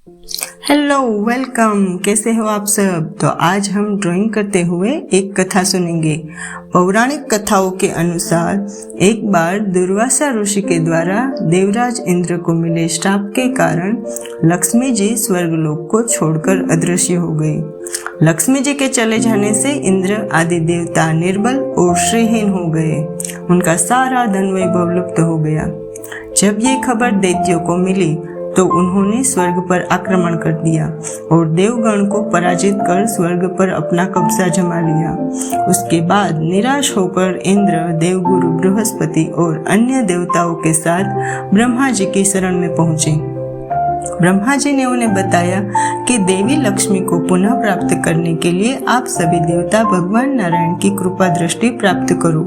Hello, welcome. कैसे हो आप सब? तो आज हम ड्राइंग करते हुए एक कथा सुनेंगे। पौराणिक कथाओं के अनुसार एक बार दुर्वासा ऋषि के द्वारा देवराज इंद्र को मिले श्राप के कारण लक्ष्मी जी स्वर्गलोक को छोड़कर अदृश्य हो गई। लक्ष्मी जी के चले जाने से इंद्र आदि देवता निर्बल और श्रीहीन हो गए। उनका सारा धन वैभव लुप्त हो गया। जब ये खबर दैत्यों को मिली तो उन्होंने स्वर्ग पर आक्रमण कर दिया और देवगण को पराजित कर स्वर्ग पर अपना कब्जा जमा लिया। उसके बाद निराश होकर इंद्र देवगुरु बृहस्पति और अन्य देवताओं के साथ ब्रह्मा जी की शरण में पहुंचे। ब्रह्मा जी ने उन्हें बताया कि देवी लक्ष्मी को पुनः प्राप्त करने के लिए आप सभी देवता भगवान नारायण की कृपा दृष्टि प्राप्त करो।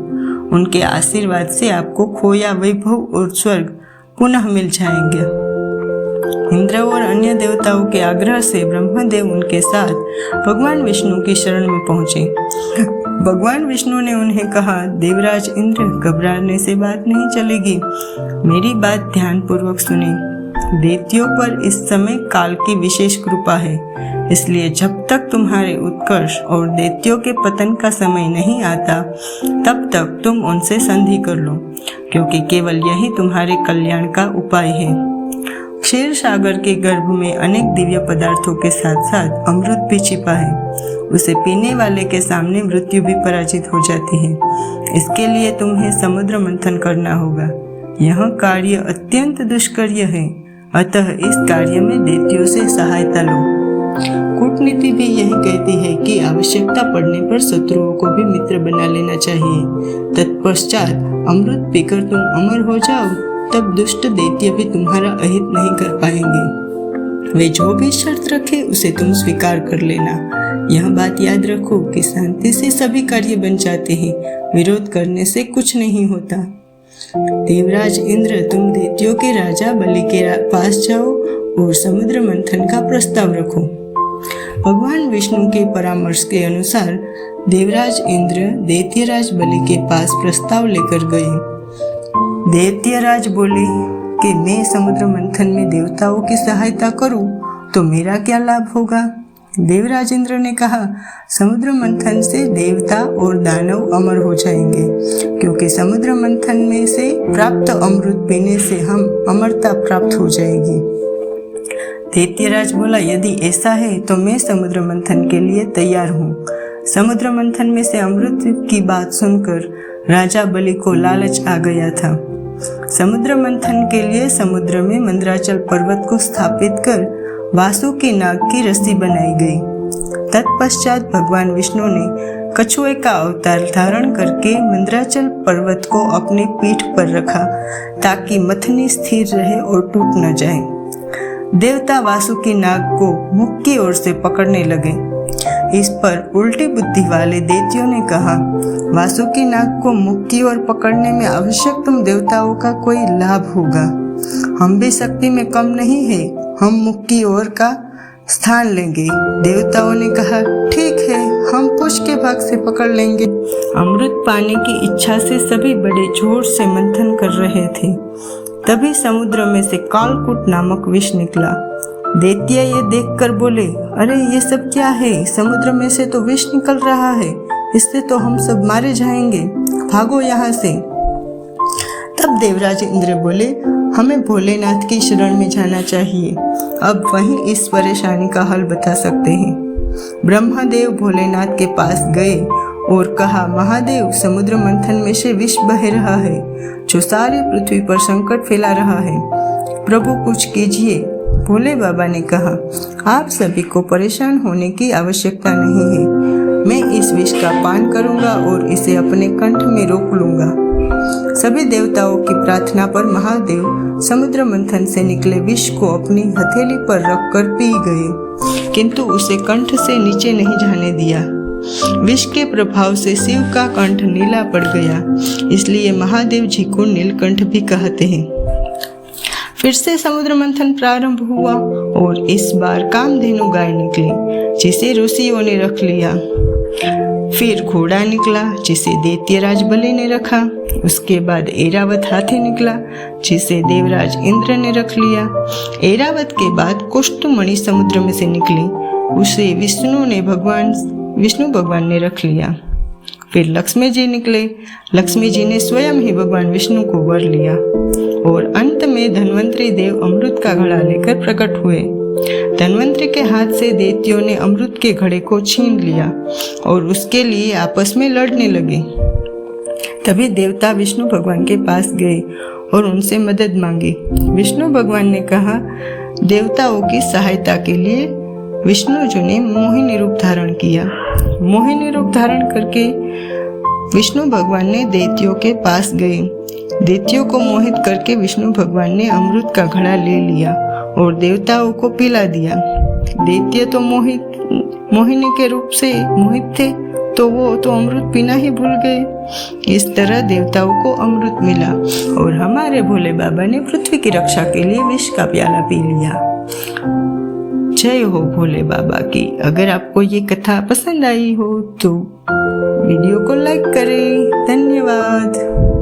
उनके आशीर्वाद से आपको खोया वैभव और स्वर्ग पुनः मिल जाएंगे। इंद्र और अन्य देवताओं के आग्रह से ब्रह्मदेव उनके साथ भगवान विष्णु की शरण में पहुंचे। भगवान विष्णु ने उन्हें कहा, देवराज इंद्र, घबराने से बात नहीं चलेगी। मेरी बात ध्यान पूर्वक सुने। दैत्यों पर इस समय काल की विशेष कृपा है, इसलिए जब तक तुम्हारे उत्कर्ष और दैत्यों के पतन का समय नहीं आता तब तक तुम उनसे संधि कर लो, क्योंकि केवल यही तुम्हारे कल्याण का उपाय है। क्षीर सागर के गर्भ में अनेक दिव्य पदार्थों के साथ साथ अमृत भी छिपा है। उसे पीने वाले के सामने मृत्यु भी पराजित हो जाती है। इसके लिए तुम्हें समुद्र मंथन करना होगा। यह कार्य अत्यंत दुष्कर्य है, अतः इस कार्य में दैत्यों से सहायता लो। कूटनीति भी यही कहती है कि आवश्यकता पड़ने पर शत्रुओं को भी मित्र बना लेना चाहिए। तत्पश्चात अमृत पीकर तुम अमर हो जाओ, तब दुष्ट दैत्य भी तुम्हारा अहित नहीं कर पाएंगे। वे जो भी शर्त रखे उसे तुम स्वीकार कर लेना। यह बात याद रखो कि शांति से सभी कार्य बन जाते हैं, विरोध करने से कुछ नहीं होता। देवराज इंद्र, तुम दैत्यों के राजा बलि के पास जाओ और समुद्र मंथन का प्रस्ताव रखो। भगवान विष्णु के परामर्श के अनुसार देवराज इंद्र दैत्यराज बलि के पास प्रस्ताव लेकर गए। दैत्यराज बोले कि मैं समुद्र मंथन में देवताओं की सहायता करूं तो मेरा क्या लाभ होगा? देवराज इंद्र ने कहा, समुद्र मंथन से देवता और दानव अमर हो जाएंगे, क्योंकि समुद्र मंथन में से प्राप्त अमृत पीने से हम अमरता प्राप्त हो जाएगी। दैत्यराज बोला, यदि ऐसा है तो मैं समुद्र मंथन के लिए तैयार हूँ। समुद्र मंथन में से अमृत की बात सुनकर राजा बलि को लालच आ गया था। समुद्र मंथन के लिए समुद्र में मंदराचल पर्वत को स्थापित कर वासुकी नाग की रस्सी बनाई गई। तत्पश्चात भगवान विष्णु ने कछुए का अवतार धारण करके मंदराचल पर्वत को अपनी पीठ पर रखा, ताकि मथनी स्थिर रहे और टूट न जाए। देवता वासुकी नाग को मुख की ओर से पकड़ने लगे। इस पर उल्टी बुद्धि वाले दैत्यों ने कहा, वासुकी नाग को मुख की ओर पकड़ने में आवश्यक तुम देवताओं का कोई लाभ होगा। हम भी शक्ति में कम नहीं है, हम मुख की ओर का स्थान लेंगे। देवताओं ने कहा, ठीक है, हम पुष्प के भाग से पकड़ लेंगे। अमृत पाने की इच्छा से सभी बड़े जोर से मंथन कर रहे थे। तभी समुद्र में से कालकूट नामक विष निकला। दैत्य ये देखकर बोले, अरे ये सब क्या है? समुद्र में से तो विष निकल रहा है, इससे तो हम सब मारे जाएंगे, भागो यहाँ से। तब देवराज इंद्र बोले, हमें भोलेनाथ की शरण में जाना चाहिए, अब वहीं इस परेशानी का हल बता सकते हैं। ब्रह्मदेव भोलेनाथ के पास गए और कहा, महादेव, समुद्र मंथन में से विष बह रहा है, जो सारी पृथ्वी पर संकट फैला रहा है। प्रभु कुछ कीजिए। भोले बाबा ने कहा, आप सभी को परेशान होने की आवश्यकता नहीं है। मैं इस विष का पान करूंगा और इसे अपने कंठ में रोक लूंगा। सभी देवताओं की प्रार्थना पर महादेव समुद्र मंथन से निकले विष को अपनी हथेली पर रखकर पी गए, किंतु उसे कंठ से नीचे नहीं जाने दिया। विष के प्रभाव से शिव का कंठ नीला पड़ गया, इसलिए महादेव जी को नीलकंठ भी कहते हैं। फिर से समुद्र मंथन प्रारंभ हुआ और इस बार कामधेनु गाय निकली, जिसे ऋषियों ने रख लिया। फिर घोड़ा निकला जिसे दैत्यराज बलि ने रखा। उसके बाद ऐरावत हाथी निकला जिसे देवराज इंद्र ने रख लिया। ऐरावत के बाद कुष्ठमणि समुद्र में से निकली, उसे विष्णु भगवान ने रख लिया। फिर लक्ष्मी जी निकले, लक्ष्मी जी ने स्वयं ही भगवान विष्णु को वर लिया। और अंत में धन्वंतरी देव अमृत का घड़ा लेकर प्रकट हुए। धन्वंतरी के हाथ से दैत्यों ने अमृत के घड़े को छीन लिया और उसके लिए आपस में लड़ने लगे। तभी देवता विष्णु भगवान के पास गए और उनसे मदद मांगी। विष्णु भगवान ने कहा, देवताओं की सहायता के लिए विष्णु जी ने मोहिनी रूप धारण किया। मोहिनी रूप धारण करके विष्णु भगवान ने दैत्यों के पास गए। दैत्यों को मोहित करके विष्णु भगवान ने अमृत का घड़ा ले लिया और देवताओं को पिला दिया। दैत्य तो मोहिनी के रूप से मोहित थे, तो वो तो अमृत पीना ही भूल गए। इस तरह देवताओं को अमृत मिला और हमारे भोले बाबा ने पृथ्वी की रक्षा के लिए विष का प्याला पी लिया। जय हो भोले बाबा की। अगर आपको ये कथा पसंद आई हो तो वीडियो को लाइक करें। धन्यवाद।